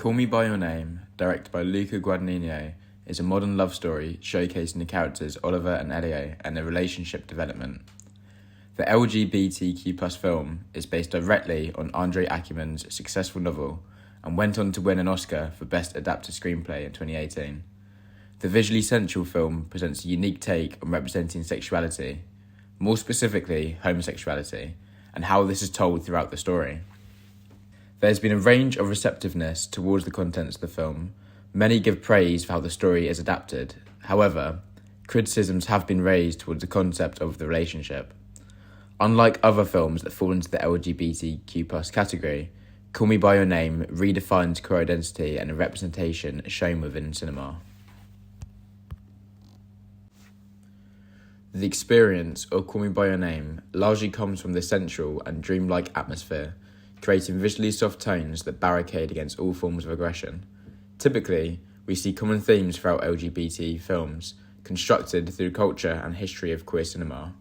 Call Me By Your Name, directed by Luca Guadagnino, is a modern love story showcasing the characters Oliver and Elio and their relationship development. The LGBTQ+ film is based directly on Andre Ackerman's successful novel and went on to win an Oscar for Best Adapted Screenplay in 2018. The visually sensual film presents a unique take on representing sexuality, more specifically homosexuality, and how this is told throughout the story. There's been a range of receptiveness towards the contents of the film. Many give praise for how the story is adapted. However, criticisms have been raised towards the concept of the relationship. Unlike other films that fall into the LGBTQ+ category, Call Me By Your Name redefines queer identity and representation shown within cinema. The experience of Call Me By Your Name largely comes from the sensual and dreamlike atmosphere, creating visually soft tones that barricade against all forms of aggression. Typically, we see common themes throughout LGBT films, constructed through culture and history of queer cinema.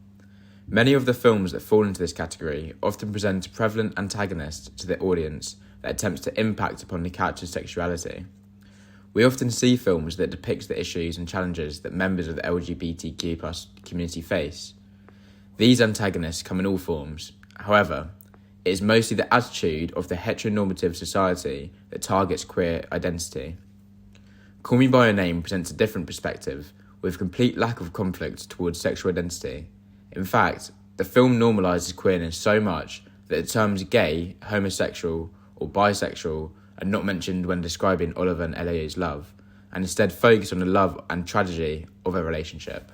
Many of the films that fall into this category often present a prevalent antagonist to the audience that attempts to impact upon the character's sexuality. We often see films that depict the issues and challenges that members of the LGBTQ+ community face. These antagonists come in all forms. However, it is mostly the attitude of the heteronormative society that targets queer identity. Call Me By Your Name presents a different perspective, with complete lack of conflict towards sexual identity. In fact, the film normalises queerness so much that the terms gay, homosexual, or bisexual are not mentioned when describing Oliver and Elio's love, and instead focus on the love and tragedy of a relationship.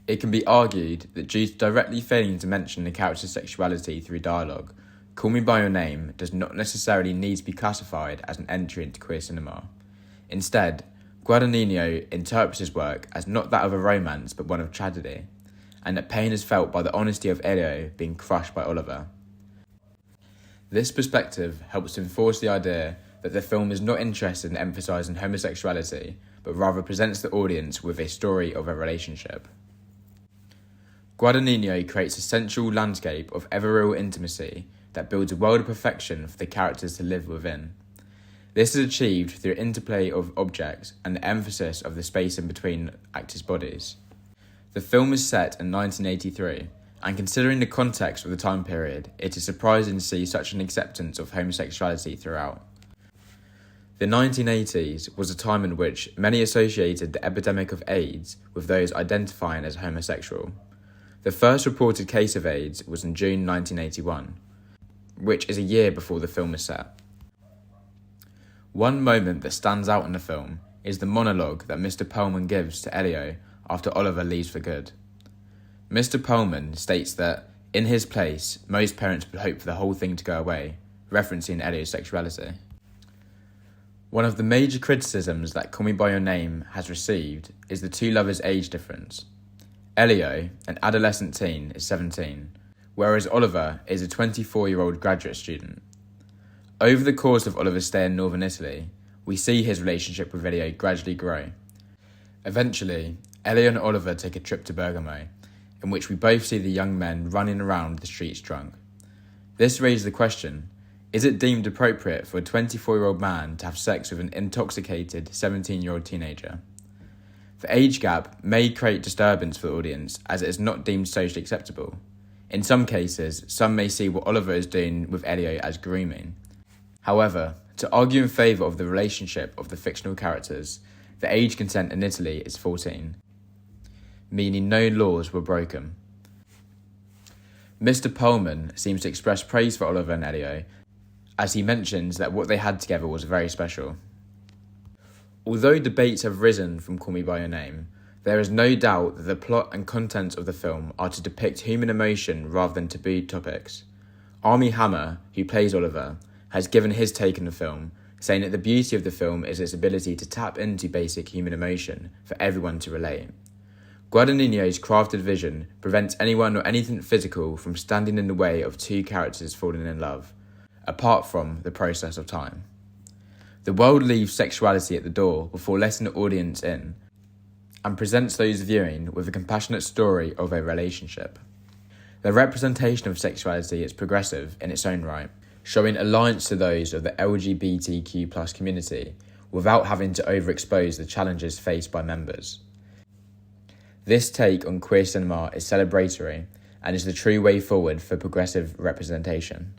It can be argued that due to directly failing to mention the character's sexuality through dialogue, Call Me By Your Name does not necessarily need to be classified as an entry into queer cinema. Instead, Guadagnino interprets his work as not that of a romance but one of tragedy, and that pain is felt by the honesty of Elio being crushed by Oliver. This perspective helps to enforce the idea that the film is not interested in emphasising homosexuality, but rather presents the audience with a story of a relationship. Guadagnino creates a sensual landscape of ever-real intimacy that builds a world of perfection for the characters to live within. This is achieved through interplay of objects and the emphasis of the space in between actors' bodies. The film is set in 1983, and considering the context of the time period, it is surprising to see such an acceptance of homosexuality throughout. The 1980s was a time in which many associated the epidemic of AIDS with those identifying as homosexual. The first reported case of AIDS was in June 1981, which is a year before the film is set. One moment that stands out in the film is the monologue that Mr. Perlman gives to Elio after Oliver leaves for good. Mr. Perlman states that, in his place, most parents would hope for the whole thing to go away, referencing Elio's sexuality. One of the major criticisms that Call Me By Your Name has received is the two lovers' age difference. Elio, an adolescent teen, is 17, whereas Oliver is a 24-year-old graduate student. Over the course of Oliver's stay in northern Italy, we see his relationship with Elio gradually grow. Eventually, Elio and Oliver take a trip to Bergamo, in which we both see the young men running around the streets drunk. This raises the question, is it deemed appropriate for a 24-year-old man to have sex with an intoxicated 17-year-old teenager? The age gap may create disturbance for the audience as it is not deemed socially acceptable. In some cases, some may see what Oliver is doing with Elio as grooming. However, to argue in favour of the relationship of the fictional characters, the age consent in Italy is 14, meaning no laws were broken. Mr. Perlman seems to express praise for Oliver and Elio, as he mentions that what they had together was very special. Although debates have risen from Call Me By Your Name, there is no doubt that the plot and contents of the film are to depict human emotion rather than taboo topics. Armie Hammer, who plays Oliver, has given his take on the film, saying that the beauty of the film is its ability to tap into basic human emotion for everyone to relate. Guadagnino's crafted vision prevents anyone or anything physical from standing in the way of two characters falling in love, apart from the process of time. The world leaves sexuality at the door before letting the audience in, and presents those viewing with a compassionate story of a relationship. The representation of sexuality is progressive in its own right, showing alliance to those of the LGBTQ+ community without having to overexpose the challenges faced by members. This take on queer cinema is celebratory and is the true way forward for progressive representation.